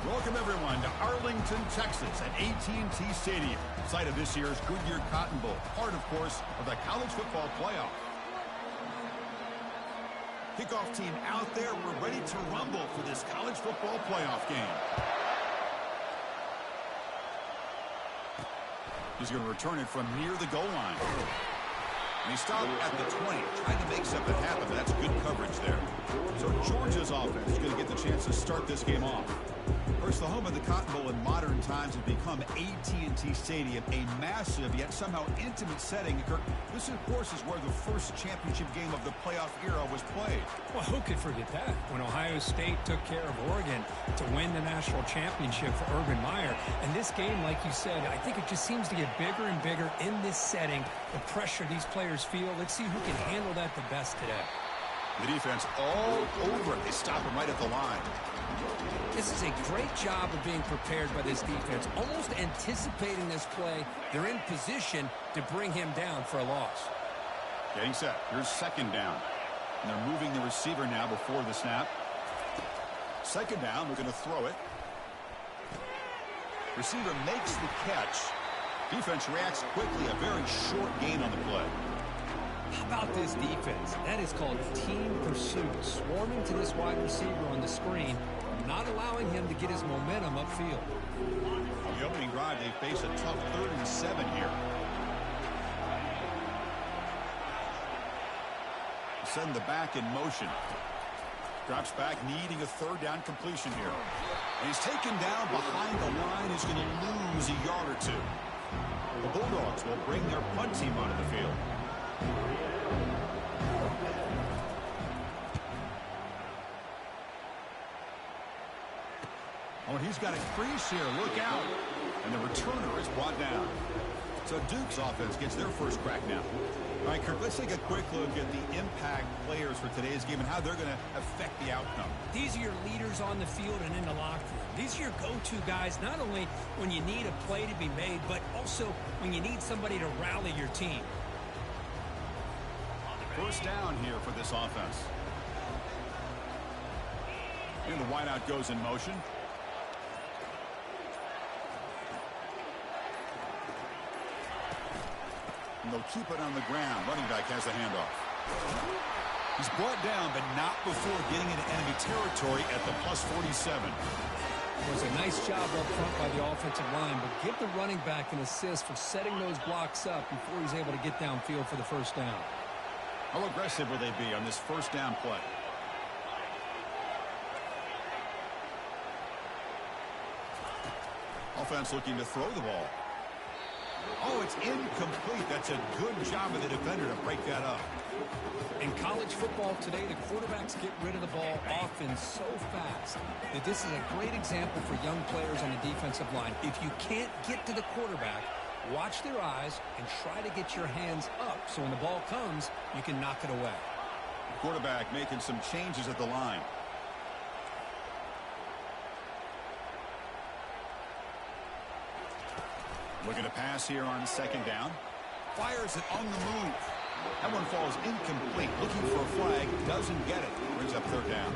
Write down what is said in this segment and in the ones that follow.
Welcome, everyone, to Arlington, Texas at AT&T Stadium, site of this year's Goodyear Cotton Bowl, part, of course, of the college football playoff. Kickoff team out there. We're ready to rumble for this college football playoff game. He's going to return it from near the goal line. And he stopped at the 20, trying to make something happen, but that's good coverage there. So Georgia's offense is going to get the chance to start this game off. First, the home of the Cotton Bowl in modern times has become AT&T Stadium, a massive yet somehow intimate setting. This, of course, is where the first championship game of the playoff era was played. Well, who could forget that? When Ohio State took care of Oregon to win the national championship for Urban Meyer. And this game, like you said, I think it just seems to get bigger and bigger in this setting. The pressure these players feel. Let's see who can handle that the best today. The defense all over it. They stop him right at the line. This is a great job of being prepared by this defense, almost anticipating this play. They're in position to bring him down for a loss. Getting set. Here's second down. And they're moving the receiver now before the snap. Second down, we're going to throw it. Receiver makes the catch. Defense reacts quickly. A very short gain on the play. How about this defense? That is called team pursuit. Swarming to this wide receiver on the screen, not allowing him to get his momentum upfield. On the opening drive, they face a tough 3rd and 7 here. Send the back in motion. Drops back, needing a 3rd down completion here. And he's taken down behind the line. He's going to lose a yard or two. The Bulldogs will bring their punt team onto the field. Oh, and he's got a crease here. Look out. And the returner is brought down. So Duke's offense gets their first crack now. All right, Kirk, let's take a quick look at the impact players for today's game and how they're going to affect the outcome. These are your leaders on the field and in the locker room. These are your go-to guys, not only when you need a play to be made, but also when you need somebody to rally your team. First down here for this offense. And the wideout goes in motion. And they'll keep it on the ground. Running back has the handoff. He's brought down, but not before getting into enemy territory at the +47. It was a nice job up front by the offensive line, but give the running back an assist for setting those blocks up before he's able to get downfield for the first down. How aggressive will they be on this first down play? Offense looking to throw the ball. Oh, it's incomplete. That's a good job of the defender to break that up. In college football today, the quarterbacks get rid of the ball often so fast that this is a great example for young players on the defensive line. If you can't get to the quarterback, watch their eyes and try to get your hands up so when the ball comes, you can knock it away. Quarterback making some changes at the line. Looking to pass here on second down. Fires it on the move. That one falls incomplete. Looking for a flag. Doesn't get it. Brings up third down.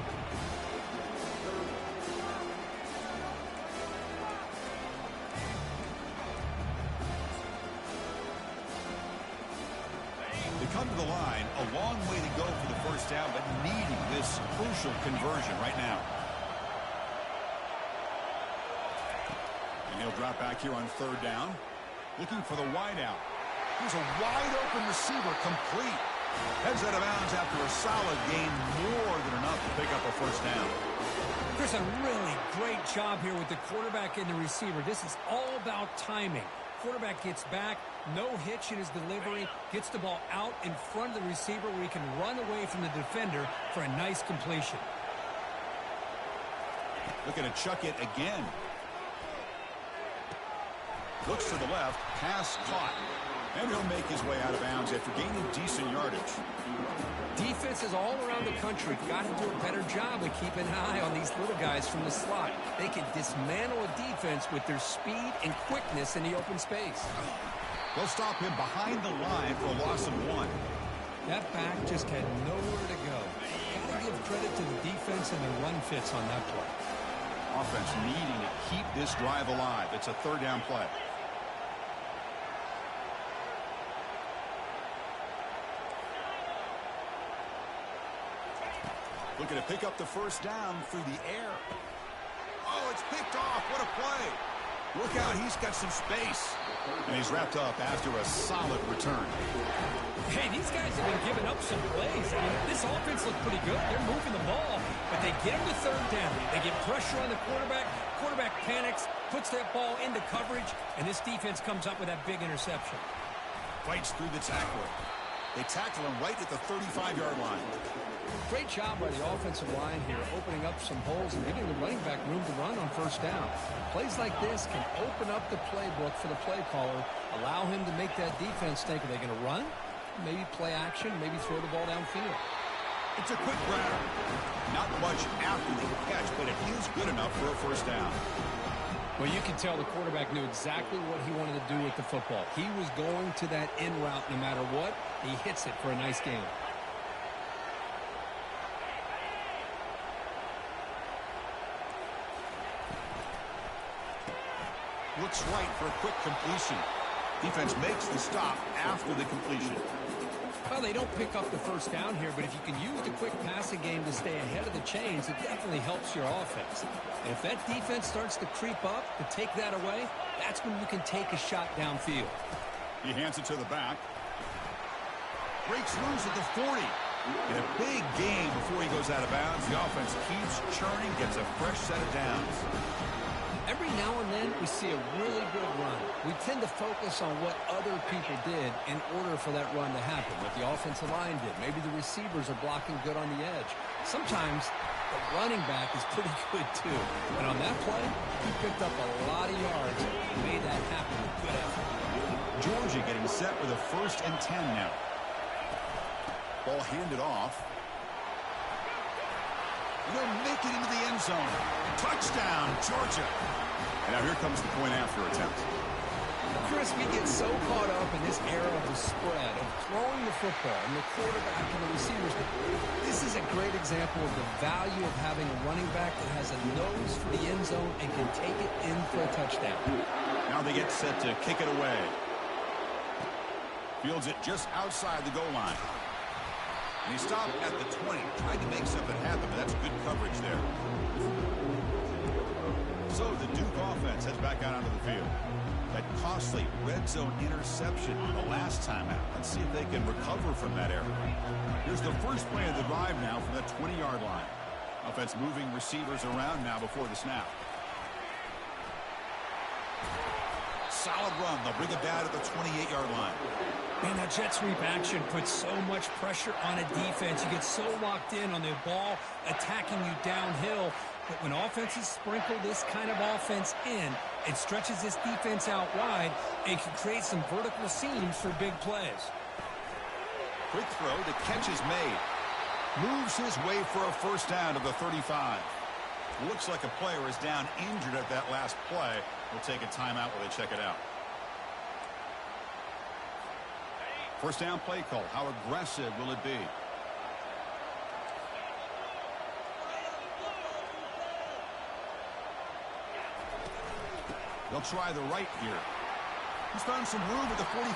They come to the line. A long way to go for the first down, but needing this crucial conversion right now. And he'll drop back here on third down. Looking for the wideout. Here's a wide-open receiver, complete. Heads out of bounds after a solid gain, more than enough to pick up a first down. There's a really great job here with the quarterback and the receiver. This is all about timing. Quarterback gets back, no hitch in his delivery, gets the ball out in front of the receiver where he can run away from the defender for a nice completion. Looking to chuck it again. Looks to the left, pass caught. And he'll make his way out of bounds after gaining decent yardage. Defenses all around the country got to do a better job of keeping an eye on these little guys from the slot. They can dismantle a defense with their speed and quickness in the open space. They'll stop him behind the line for a loss of 1. That back just had nowhere to go. Got to give credit to the defense and the run fits on that play. Offense needing to keep this drive alive. It's a third down play. Looking to pick up the first down through the air. Oh, it's picked off. What a play. Look out, he's got some space. And he's wrapped up after a solid return. Hey, these guys have been giving up some plays. I mean, this offense looked pretty good. They're moving the ball, but they get him to third down. They get pressure on the quarterback. Quarterback panics, puts that ball into coverage, and this defense comes up with that big interception. Fights through the tackler. They tackle him right at the 35-yard line. Great job by the offensive line here, opening up some holes and giving the running back room to run on first down. Plays like this can open up the playbook for the play caller, allow him to make that defense think, are they going to run? Maybe play action, maybe throw the ball downfield. It's a quick grab. Not much after the catch, but it is good enough for a first down. Well, you can tell the quarterback knew exactly what he wanted to do with the football. He was going to that in route no matter what. He hits it for a nice gain. Looks right for a quick completion. Defense makes the stop after the completion. Well, they don't pick up the first down here, but if you can use the quick passing game to stay ahead of the chains, it definitely helps your offense. And if that defense starts to creep up, to take that away, that's when you can take a shot downfield. He hands it to the back. Breaks loose at the 40. In a big game before he goes out of bounds, the offense keeps churning, gets a fresh set of downs. Every now and then, we see a really good run. We tend to focus on what other people did in order for that run to happen, what the offensive line did. Maybe the receivers are blocking good on the edge. Sometimes the running back is pretty good, too. And on that play, he picked up a lot of yards and made that happen with good effort. Georgia getting set with a 1st and 10 now. Ball handed off. They'll make it into the end zone. Touchdown, Georgia. And now here comes the point after attempt. Chris, we get so caught up in this era of the spread, of throwing the football, and the quarterback and the receivers. This is a great example of the value of having a running back that has a nose for the end zone and can take it in for a touchdown. Now they get set to kick it away. Fields it just outside the goal line. And he stopped at the 20, tried to make something happen, but that's good coverage there. So the Duke offense heads back out onto the field. That costly red zone interception the last time out. Let's see if they can recover from that error. Here's the first play of the drive now from the 20-yard line. Offense moving receivers around now before the snap. Solid run. They'll bring it down to the 28-yard line. Man, that jet sweep action puts so much pressure on a defense. You get so locked in on the ball attacking you downhill. But when offenses sprinkle this kind of offense in, it stretches this defense out wide and can create some vertical seams for big plays. Quick throw. The catch is made. Moves his way for a first down to the 35. Looks like a player is down injured at that last play. We'll take a timeout while they check it out. First down play call. How aggressive will it be? They'll try the right here. He's found some room at the 45.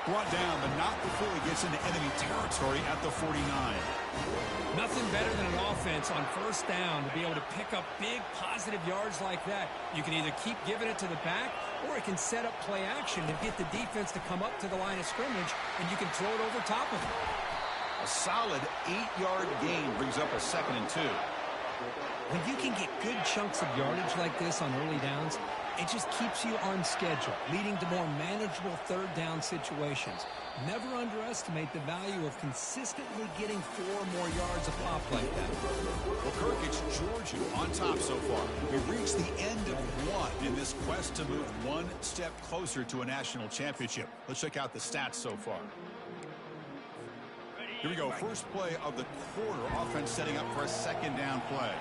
Brought down, but not before he gets into enemy territory at the 49. Nothing better than an offense on first down to be able to pick up big positive yards like that. You can either keep giving it to the back, or it can set up play action to get the defense to come up to the line of scrimmage, and you can throw it over top of it. A solid 8-yard gain brings up a 2nd and 2. When you can get good chunks of yardage like this on early downs, it just keeps you on schedule, leading to more manageable third down situations. Never underestimate the value of consistently getting 4 more yards a pop like that. Well, Kirk, it's Georgia on top so far. We've reached the end of one in this quest to move one step closer to a national championship. Let's check out the stats so far. Here we go. First play of the quarter. Offense setting up for a 2nd down play.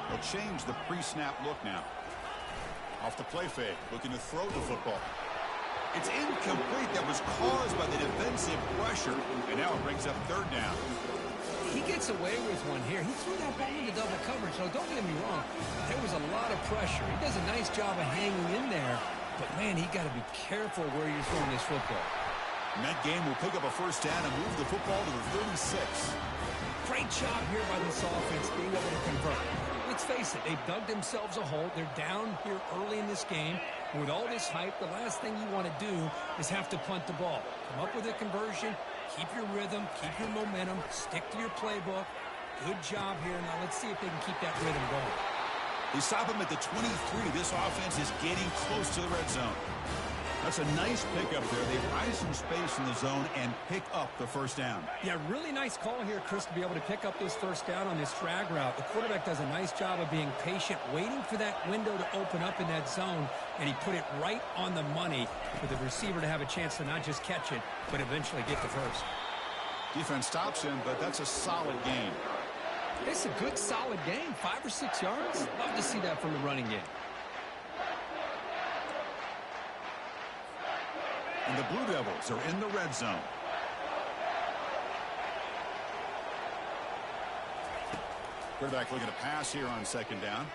They'll change the pre-snap look now. Off the play fake, looking to throw the football. It's incomplete. That was caused by the defensive pressure, and now it brings up 3rd down. He gets away with one here. He threw that ball into double coverage, so don't get me wrong. There was a lot of pressure. He does a nice job of hanging in there, but, man, he got to be careful where you're throwing this football. And that game will pick up a first down and move the football to the 36. Great job here by this offense being able to convert. Let's face it, they've dug themselves a hole. They're down here early in this game. And with all this hype, the last thing you want to do is have to punt the ball. Come up with a conversion, keep your rhythm, keep your momentum, stick to your playbook. Good job here. Now let's see if they can keep that rhythm going. They stop him at the 23. This offense is getting close to the red zone. That's a nice pickup there. They rise some space in the zone and pick up the first down. Yeah, really nice call here, Chris, to be able to pick up this first down on this drag route. The quarterback does a nice job of being patient, waiting for that window to open up in that zone, and he put it right on the money for the receiver to have a chance to not just catch it, but eventually get the first. Defense stops him, but that's a solid gain. It's a good, solid game, 5 or 6 yards. Love to see that from the running game. And the Blue Devils are in the red zone. Quarterback looking to pass here on second down.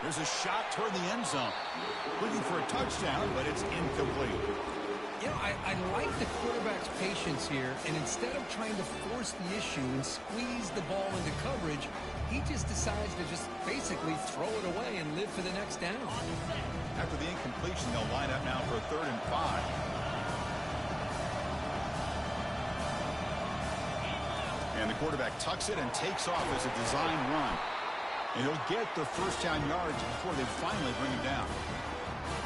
There's a shot toward the end zone. Looking for a touchdown, but it's incomplete. You know, I like the quarterback's patience here, and instead of trying to force the issue and squeeze the ball into coverage, he just decides to just basically throw it away and live for the next down. After the incompletion, they'll line up now for a 3rd and 5. And the quarterback tucks it and takes off as a design run. And he'll get the first down yards before they finally bring him down.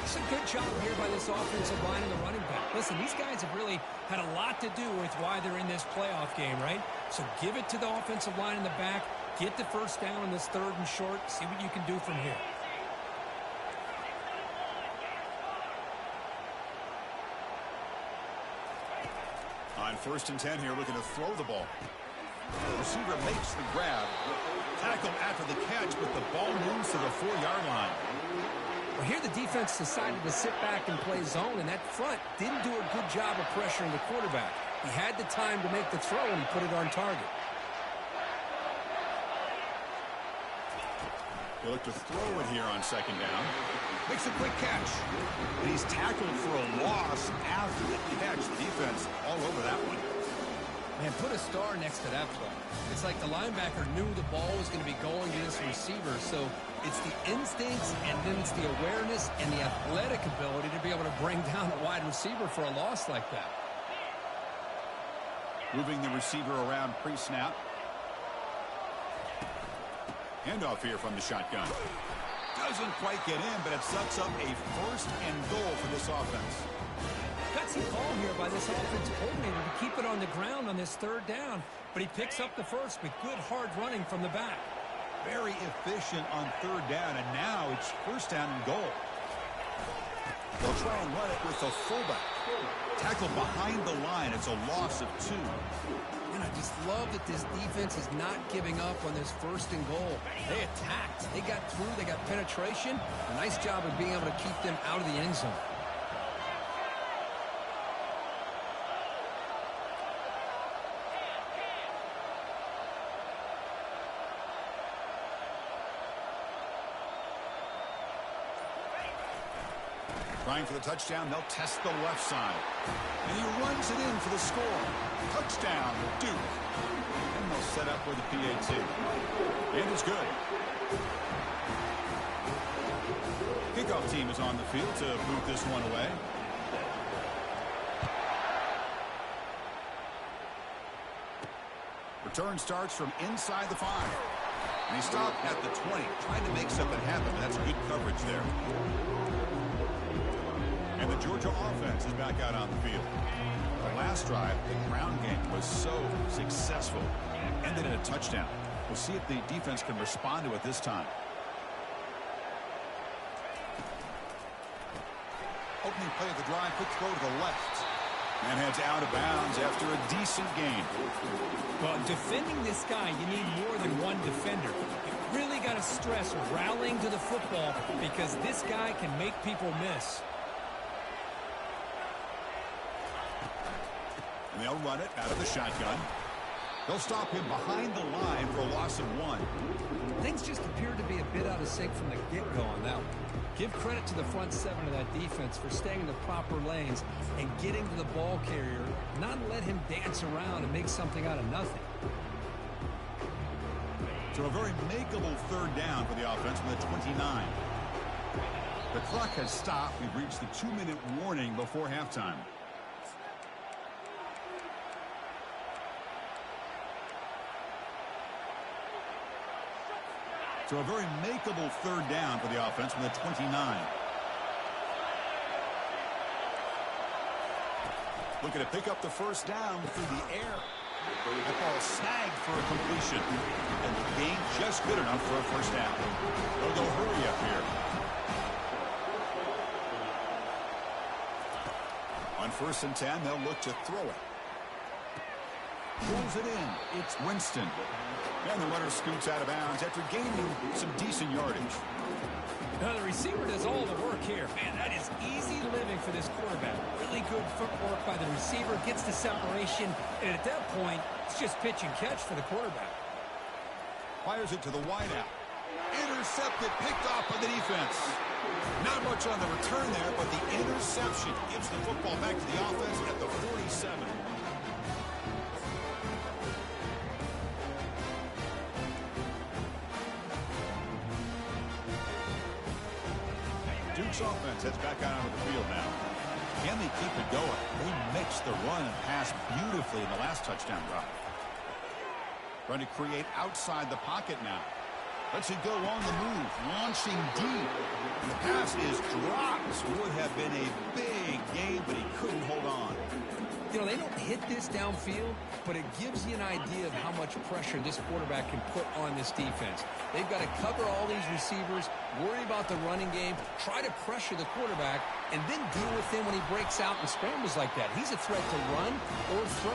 It's a good job here by this offensive line and the running back. Listen, these guys have really had a lot to do with why they're in this playoff game, right? So give it to the offensive line in the back. Get the first down on this 3rd and short. See what you can do from here. On 1st and 10 here, looking to throw the ball. The receiver makes the grab. Tackle after the catch, but the ball moves to the 4-yard line. Well, here the defense decided to sit back and play zone, and that front didn't do a good job of pressuring the quarterback. He had the time to make the throw, and he put it on target. They look to throw it here on second down. Makes a quick catch. And he's tackled for a loss after the catch. The defense all over that one. Man, put a star next to that play. It's like the linebacker knew the ball was going to be going to this receiver, so it's the instincts and then it's the awareness and the athletic ability to be able to bring down the wide receiver for a loss like that. Moving the receiver around pre-snap. Handoff here from the shotgun. Doesn't quite get in, but it sets up a 1st and goal for this offense. Gutsy call here by this offensive coordinator to keep it on the ground on this 3rd down, but he picks up the first with good hard running from the back. Very efficient on 3rd down, and now it's 1st down and goal. They'll try and run it with the fullback. Tackle behind the line. It's a loss of 2. And I just love that this defense is not giving up on this 1st and goal. They attacked. They got through. They got penetration. A nice job of being able to keep them out of the end zone. Trying for the touchdown, they'll test the left side. And he runs it in for the score. Touchdown, Duke. And they'll set up with a PAT. And it's good. Kickoff team is on the field to boot this one away. Return starts from inside the 5. And he stopped at the 20, trying to make something happen. That's good coverage there. And the Georgia offense is back out on the field. The last drive, the ground game was so successful. Ended in a touchdown. We'll see if the defense can respond to it this time. Opening play of the drive, quick throw to the left. And heads out of bounds after a decent gain. Well, defending this guy, you need more than one defender. You really got to stress rallying to the football because this guy can make people miss. And they'll run it out of the shotgun. They'll stop him behind the line for a loss of 1. Things just appeared to be a bit out of sync from the get-go on that one. Give credit to the front seven of that defense for staying in the proper lanes and getting to the ball carrier, not let him dance around and make something out of nothing. So a very makeable third down for the offense with a 29. The clock has stopped. We've reached the 2-minute warning before halftime. So a very makeable third down for the offense with a 29. Looking to pick up the first down through the air. The ball snagged for a completion. And the gain just good enough for a first down. They'll go hurry up here. On 1st and 10, they'll look to throw it. Pulls it in. It's Winston. And the runner scoots out of bounds after gaining some decent yardage. Now the receiver does all the work here. Man, that is easy living for this quarterback. Really good footwork by the receiver. Gets the separation. And at that point, it's just pitch and catch for the quarterback. Fires it to the wideout. Intercepted. Picked off by the defense. Not much on the return there, but the interception gives the football back to the offense at the 47. Duke's offense heads back out onto the field now. Can they keep it going? They mixed the run and pass beautifully in the last touchdown drive. Trying to create outside the pocket now. Lets it go on the move. Launching deep. And the pass is dropped. Would have been a big gain, but he couldn't hold on. You know, they don't hit this downfield, but it gives you an idea of how much pressure this quarterback can put on this defense. They've got to cover all these receivers, worry about the running game, try to pressure the quarterback, and then deal with him when he breaks out and scrambles like that. He's a threat to run or throw.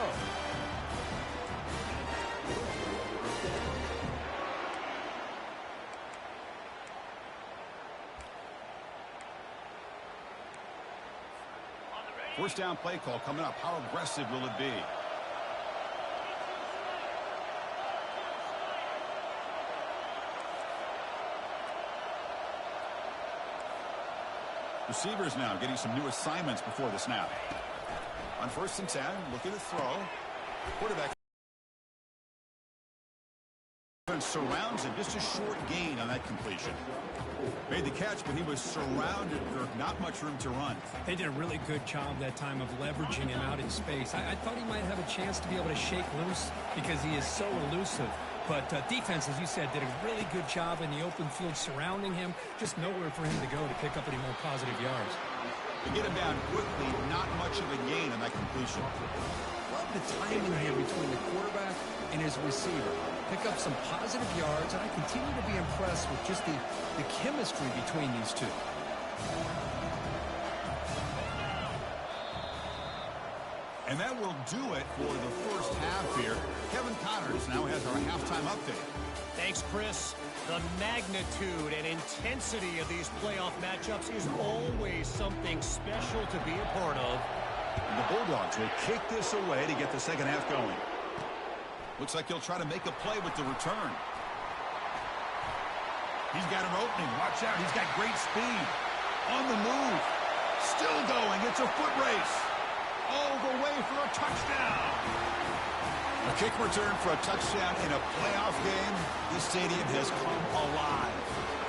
First down play call coming up. How aggressive will it be? Receivers now getting some new assignments before the snap. On 1st and 10, looking to throw. Quarterback surrounds him. Just a short gain on that completion. Made the catch, but he was surrounded. Not much room to run. They did a really good job that time of leveraging him out in space. I thought he might have a chance to be able to shake loose because he is so elusive. But defense, as you said, did a really good job in the open field surrounding him. Just nowhere for him to go to pick up any more positive yards. To get him down quickly, not much of a gain on that completion. Love the timing here between the quarterback and his receiver. Pick up some positive yards, and I continue to be impressed with just the chemistry between these two. And that will do it for the first half here. Kevin Connors now has our halftime update. Thanks, Chris. The magnitude and intensity of these playoff matchups is always something special to be a part of. And the Bulldogs will kick this away to get the second half going. Looks like he'll try to make a play with the return. He's got an opening. Watch out. He's got great speed. On the move. Still going. It's a foot race. All the way for a touchdown. A kick return for a touchdown in a playoff game. This stadium has come alive.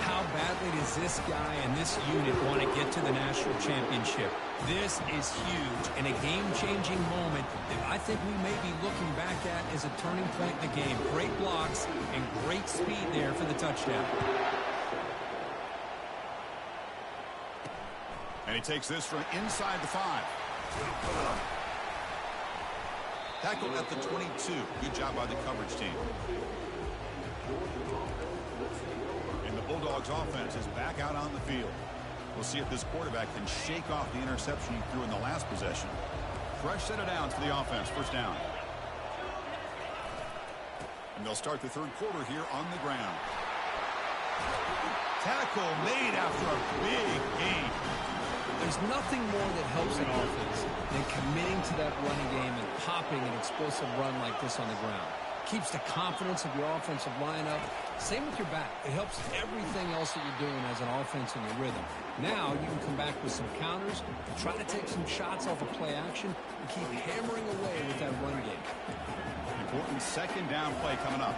How badly does this guy and this unit want to get to the national championship? This is huge and a game-changing moment that I think we may be looking back at as a turning point in the game. Great blocks and great speed there for the touchdown. And he takes this from inside the 5. Tackle at the 22. Good job by the coverage team. And the Bulldogs offense is back out on the field. We'll see if this quarterback can shake off the interception he threw in the last possession. Fresh set of downs for the offense. First down. And they'll start the third quarter here on the ground. Tackle made after a big gain. There's nothing more that helps an offense than committing to that running game and popping an explosive run like this on the ground. Keeps the confidence of your offensive line up. Same with your back. It helps everything else that you're doing as an offense in your rhythm. Now you can come back with some counters, try to take some shots off of play action, and keep hammering away with that run game. Important second down play coming up.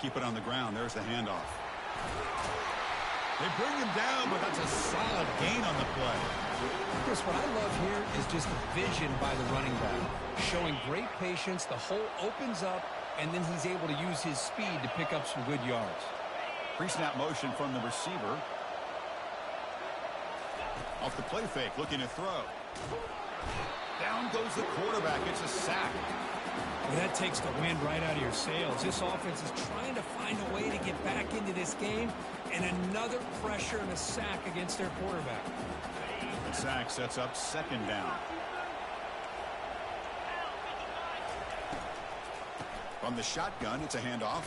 Keep it on the ground. There's the handoff. They bring him down, but that's a solid gain on the play. Chris, what I love here is just the vision by the running back. Showing great patience, the hole opens up, and then he's able to use his speed to pick up some good yards. Pre-snap motion from the receiver. Off the play fake, looking to throw. Down goes the quarterback. It's a sack. Well, that takes the wind right out of your sails. This offense is trying to find a way to get back into this game, and another pressure and a sack against their quarterback. The sack sets up second down. From the shotgun, it's a handoff.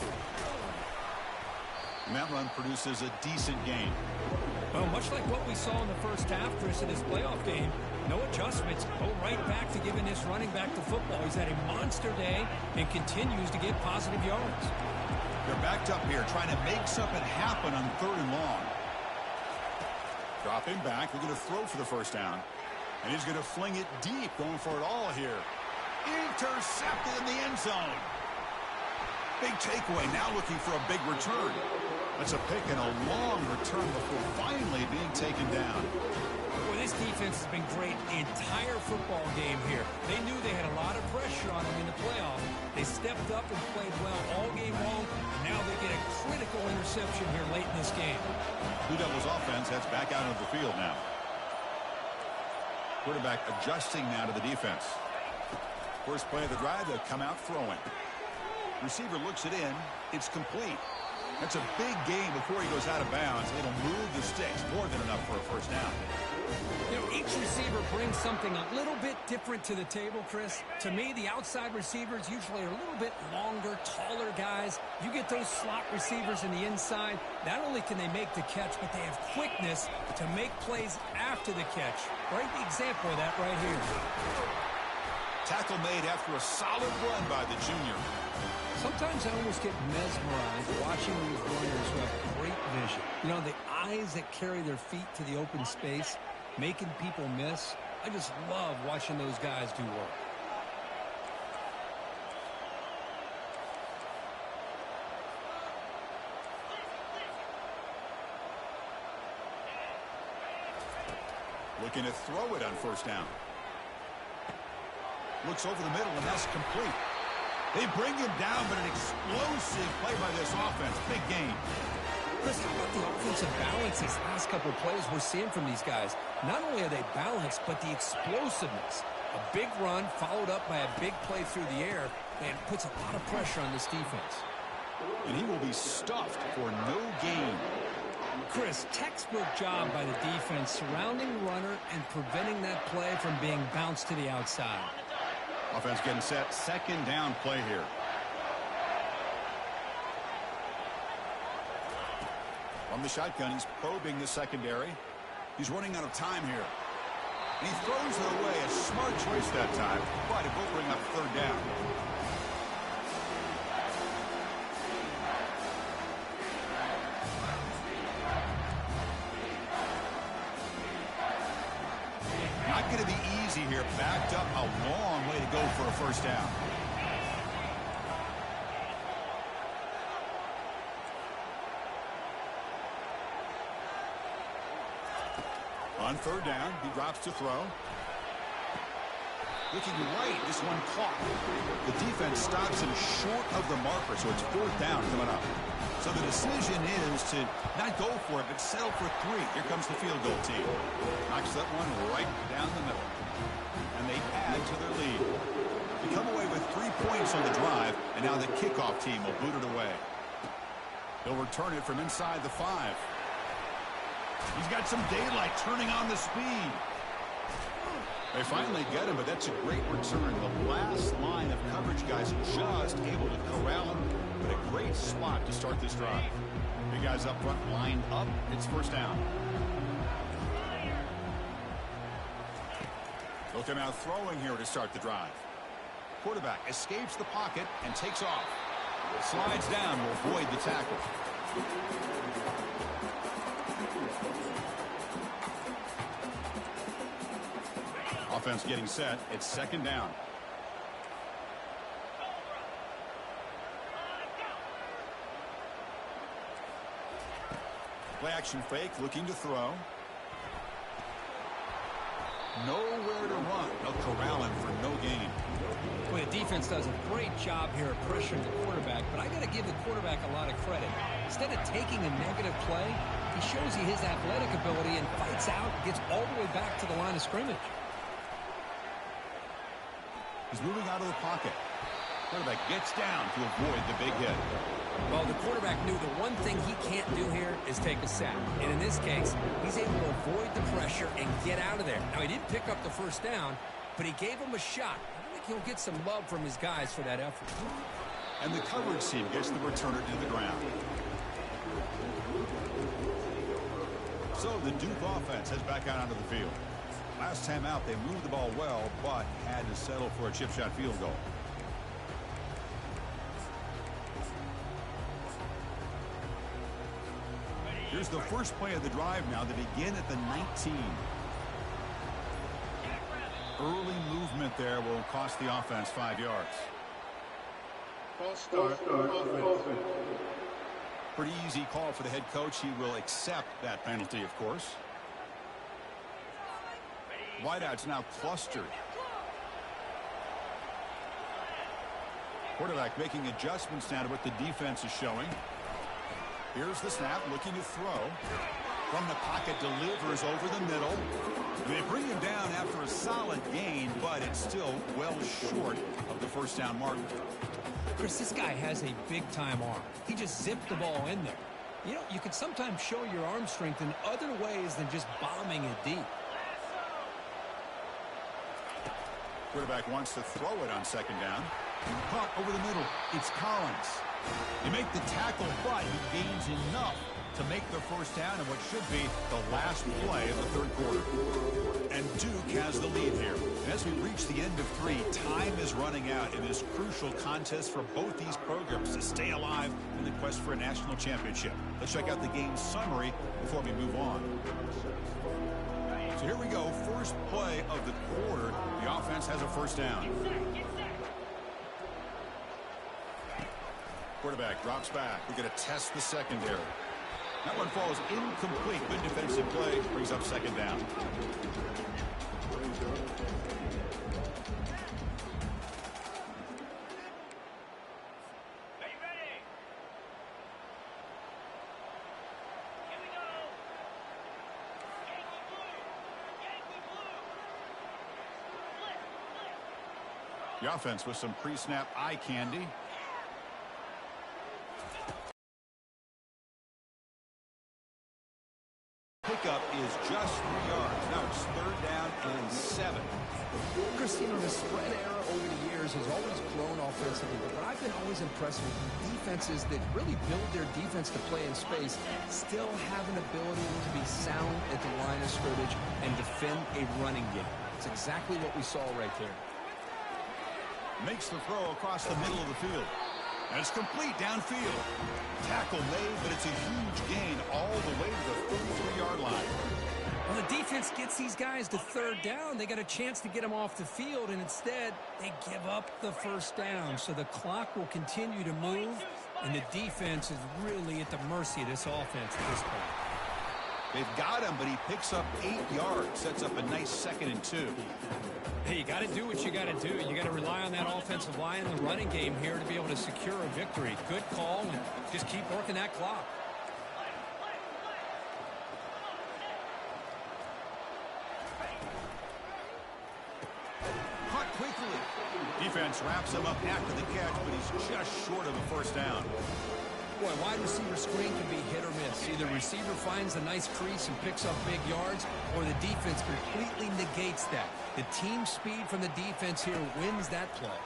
And that run produces a decent gain. Well, much like what we saw in the first half, Chris, in this playoff game, no adjustments. Go right back to giving this running back the football. He's had a monster day and continues to get positive yards. They're backed up here, trying to make something happen on 3rd and long. Drop him back. They're going to throw for the first down. And he's going to fling it deep, going for it all here. Intercepted in the end zone. Big takeaway, now looking for a big return. That's a pick and a long return before finally being taken down. Well, this defense has been great the entire football game here. They knew they had a lot of pressure on them in the playoff. They stepped up and played well all game long, and now they get a critical interception here late in this game. Blue Devils offense heads back out of the field now. Quarterback adjusting now to the defense. First play of the drive, they'll come out throwing. Receiver looks it in. It's complete. That's a big gain before he goes out of bounds. It'll move the sticks, more than enough for a first down. You know, each receiver brings something a little bit different to the table, Chris. To me, the outside receivers usually are a little bit longer, taller guys. You get those slot receivers in the inside, not only can they make the catch, but they have quickness to make plays after the catch. Great example of that right here. Tackle made after a solid run by the junior. Sometimes I almost get mesmerized watching these runners who have great vision. You know, the eyes that carry their feet to the open space, making people miss. I just love watching those guys do work. Looking to throw it on first down. Looks over the middle, and that's complete. They bring him down, but an explosive play by this offense. Big game. Chris, how about the offensive balance these last couple of plays we're seeing from these guys? Not only are they balanced, but the explosiveness. A big run followed up by a big play through the air, and puts a lot of pressure on this defense. And he will be stuffed for no gain. Chris, textbook job by the defense surrounding the runner and preventing that play from being bounced to the outside. Offense getting set. Second down play here. From the shotgun, he's probing the secondary. He's running out of time here. And he throws it away. A smart choice that time. But it will bring up third down. Not going to be easy here. Backed up a long way to go for a first down. On third down, he drops to throw. Looking right, this one caught. The defense stops him short of the marker, so it's fourth down coming up. So the decision is to not go for it, but settle for 3. Here comes the field goal team. Knocks that one right down the middle. And they add to their lead. They come away with 3 points on the drive, and now the kickoff team will boot it away. They'll return it from inside the 5. He's got some daylight, turning on the speed. They finally get him, but that's a great return. The last line of coverage guys just able to corral him, but a great spot to start this drive. Big guys up front lined up. It's first down. They'll come out throwing here to start the drive. Quarterback escapes the pocket and takes off. Slides down to avoid the tackle. Offense getting set. It's second down. Play action fake, looking to throw. Nowhere to run. They'll corral him for no gain. Well, the defense does a great job here of pressuring the quarterback, but I got to give the quarterback a lot of credit. Instead of taking a negative play, he shows you his athletic ability and fights out, gets all the way back to the line of scrimmage. He's moving out of the pocket. Quarterback gets down to avoid the big hit. Well, the quarterback knew the one thing he can't do here is take a sack. And in this case, he's able to avoid the pressure and get out of there. Now, he didn't pick up the first down, but he gave him a shot. I think he'll get some love from his guys for that effort. And the coverage team gets the returner to the ground. So the Duke offense heads back out onto the field. Last time out, they moved the ball well, but had to settle for a chip shot field goal. Here's the first play of the drive now. They begin at the 19. Early movement there will cost the offense 5 yards. Pretty easy call for the head coach. He will accept that penalty, of course. Wideouts now clustered. Quarterback making adjustments now to what the defense is showing. Here's the snap, looking to throw. From the pocket, delivers over the middle. They bring him down after a solid gain, but it's still well short of the first down mark. Chris, this guy has a big-time arm. He just zipped the ball in there. You know, you can sometimes show your arm strength in other ways than just bombing it deep. Quarterback wants to throw it on second down. Caught over the middle. It's Collins. They make the tackle, but he gains enough to make the first down in what should be the last play of the third quarter. And Duke has the lead here. And as we reach the end of 3, time is running out in this crucial contest for both these programs to stay alive in the quest for a national championship. Let's check out the game summary before we move on. So here we go. First play of the quarter. The offense has a first down. Quarterback drops back. We're going to test the secondary. That one falls incomplete. Good defensive play. Brings up second down. The offense with some pre-snap eye candy. Pickup is just 3 yards. Now it's third down and 7. Chris, you know, the spread era over the years has always grown offensively, but I've been always impressed with defenses that really build their defense to play in space, still have an ability to be sound at the line of scrimmage and defend a running game. It's exactly what we saw right there. Makes the throw across the middle of the field. And it's complete downfield. Tackle made, but it's a huge gain all the way to the 33-yard line. Well, the defense gets these guys to third down. They got a chance to get them off the field, and instead they give up the first down. So the clock will continue to move, and the defense is really at the mercy of this offense at this point. They've got him, but he picks up 8 yards. Sets up a nice 2nd and 2. Hey, you got to do what you got to do. You got to rely on that offensive line and the running game here to be able to secure a victory. Good call, and just keep working that clock. Caught quickly. Defense wraps him up after the catch, but he's just short of a first down. Boy, wide receiver screen can be hit or miss. Either receiver finds a nice crease and picks up big yards, or the defense completely negates that. The team speed from the defense here wins that play.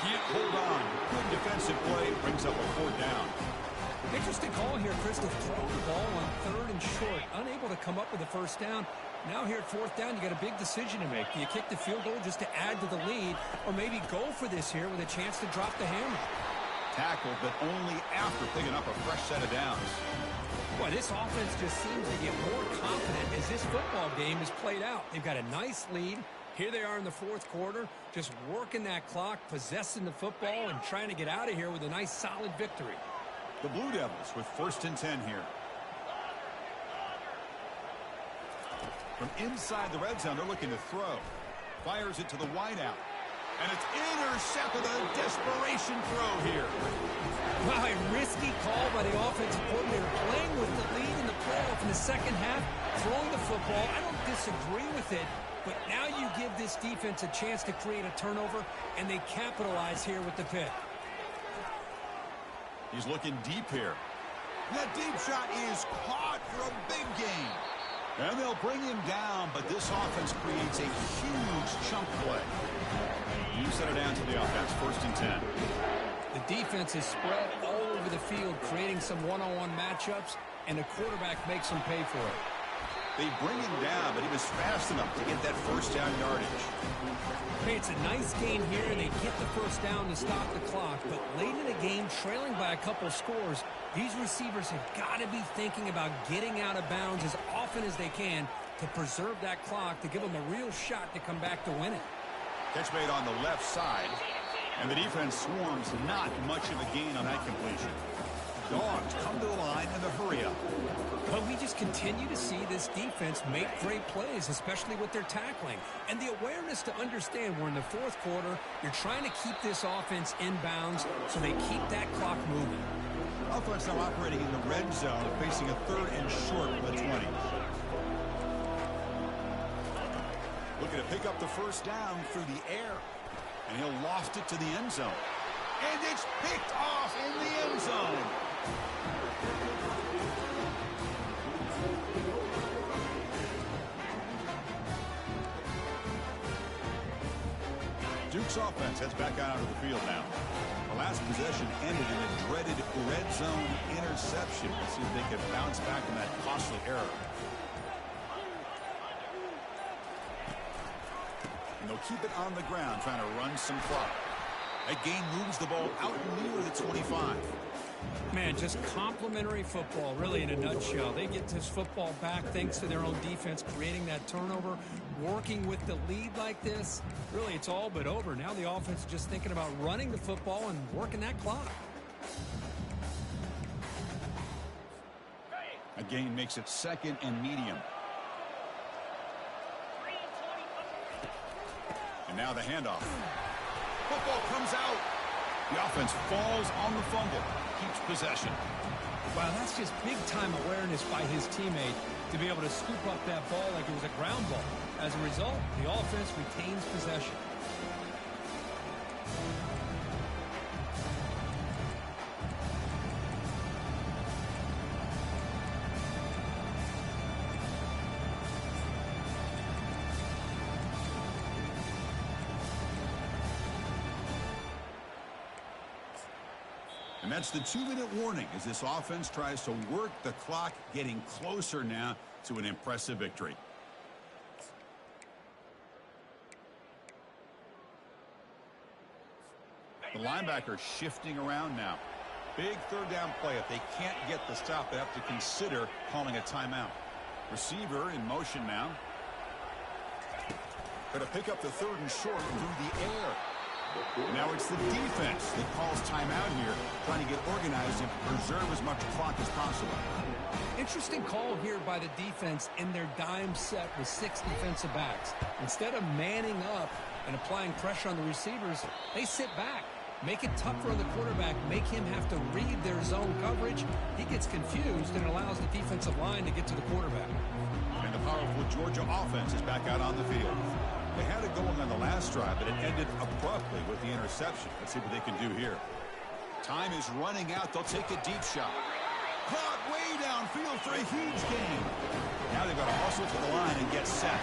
Can't hold on. Good defensive play. Brings up a 4th down. Interesting call here, Chris, to throw the ball on 3rd and short. Unable to come up with a first down. Now here at 4th down, you got a big decision to make. Do you kick the field goal just to add to the lead, or maybe go for this here with a chance to drop the hammer? Tackled, but only after picking up a fresh set of downs. Boy, this offense just seems to get more confident as this football game is played out. They've got a nice lead. Here they are in the 4th quarter, just working that clock, possessing the football, and trying to get out of here with a nice, solid victory. The Blue Devils with 1st and 10 here. From inside the red zone, they're looking to throw. Fires it to the wideout. And it's intercepted, a desperation throw here. Wow, a risky call by the offensive coordinator, playing with the lead in the playoff in the second half, throwing the football. I don't disagree with it, but now you give this defense a chance to create a turnover, and they capitalize here with the pick. He's looking deep here. That deep shot is caught for a big gain. And they'll bring him down, but this offense creates a huge chunk play. You set it down to the offense, 1st and 10. The defense is spread all over the field, creating some one-on-one matchups, and the quarterback makes them pay for it. They bring him down, but he was fast enough to get that first down yardage. Hey, it's a nice gain here, and they get the first down to stop the clock. But late in the game, trailing by a couple scores, these receivers have got to be thinking about getting out of bounds as often as they can to preserve that clock, to give them a real shot to come back to win it. Catch made on the left side, and the defense swarms not much of a gain on that completion. Dogs come to the line in the hurry-up. But we just continue to see this defense make great plays, especially with their tackling. And the awareness to understand we're in the 4th quarter, you're trying to keep this offense in bounds so they keep that clock moving. Offense now operating in the red zone, facing a 3rd and short from the 20. Looking to pick up the first down through the air. And he'll loft it to the end zone. And it's picked off in the end zone. Duke's offense heads back out onto the field now. The last possession ended in a dreaded red zone interception. Let's see if they can bounce back from that costly error. And they'll keep it on the ground, trying to run some clock. That gain moves the ball out near the 25. Man, just complimentary football, really, in a nutshell. They get this football back thanks to their own defense, creating that turnover, working with the lead like this. Really, it's all but over. Now the offense is just thinking about running the football and working that clock. A gain makes it 2nd and medium. And now the handoff. Football comes out. The offense falls on the fumble. Keeps possession. Wow, that's just big-time awareness by his teammate to be able to scoop up that ball like it was a ground ball. As a result, the offense retains possession. And that's the 2-minute warning as this offense tries to work the clock, getting closer now to an impressive victory. The linebacker shifting around now. Big 3rd down play. If they can't get the stop, they have to consider calling a timeout. Receiver in motion now. Going to pick up the 3rd and short through the air. Now it's the defense that calls timeout here, trying to get organized and preserve as much clock as possible. Interesting call here by the defense in their dime set with 6 defensive backs. Instead of manning up and applying pressure on the receivers, they sit back, make it tougher on the quarterback, make him have to read their zone coverage. He gets confused and allows the defensive line to get to the quarterback. And the powerful Georgia offense is back out on the field. They had it going on the last drive, but it ended abruptly with the interception. Let's see what they can do here. Time is running out. They'll take a deep shot. Caught way downfield for a huge gain. Now they've got to hustle to the line and get set.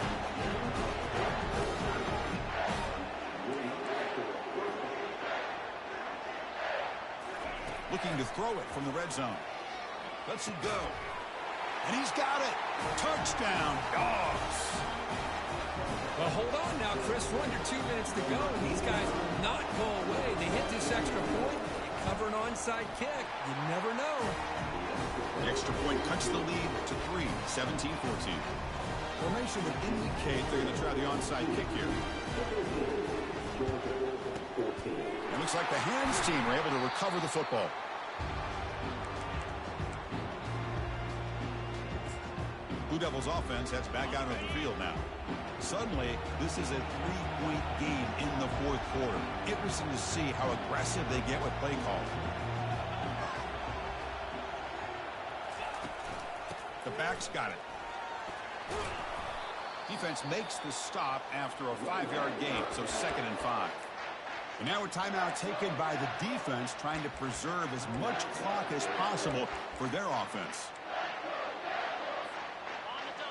Looking to throw it from the red zone. Let's it go. And he's got it. Touchdown, Dogs. Well, hold on now, Chris. We're under 2 minutes to go, and these guys will not go away. They hit this extra point, they cover an onside kick. You never know. The extra point cuts the lead to 3, 17-14. Formation would indicate they're going to try the onside kick here. It looks like the hands team were able to recover the football. Blue Devils offense heads back out of the field now. Suddenly, this is a 3-point game in the fourth quarter. Interesting to see how aggressive they get with play call. The back's got it. Defense makes the stop after a 5-yard gain, so 2nd and 5. And now a timeout taken by the defense, trying to preserve as much clock as possible for their offense.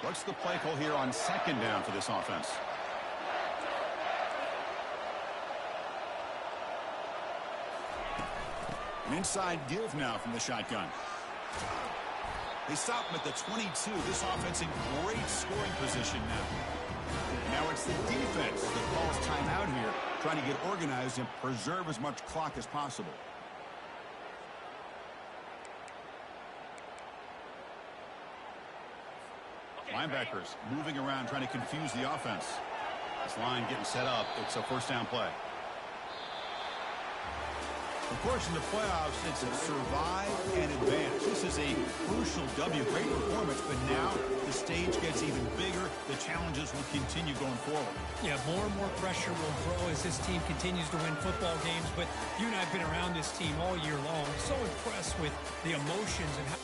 What's the play call here on 2nd down for this offense? An inside give now from the shotgun. They stop him at the 22. This offense in great scoring position now. Now it's the defense that calls timeout here, trying to get organized and preserve as much clock as possible. Linebackers moving around, trying to confuse the offense. This line getting set up. It's a 1st down play. Of course, in the playoffs, it's a survive and advance. This is a crucial W. Great performance, but now the stage gets even bigger. The challenges will continue going forward. Yeah, more and more pressure will grow as this team continues to win football games. But you and I have been around this team all year long. So impressed with the emotions and how...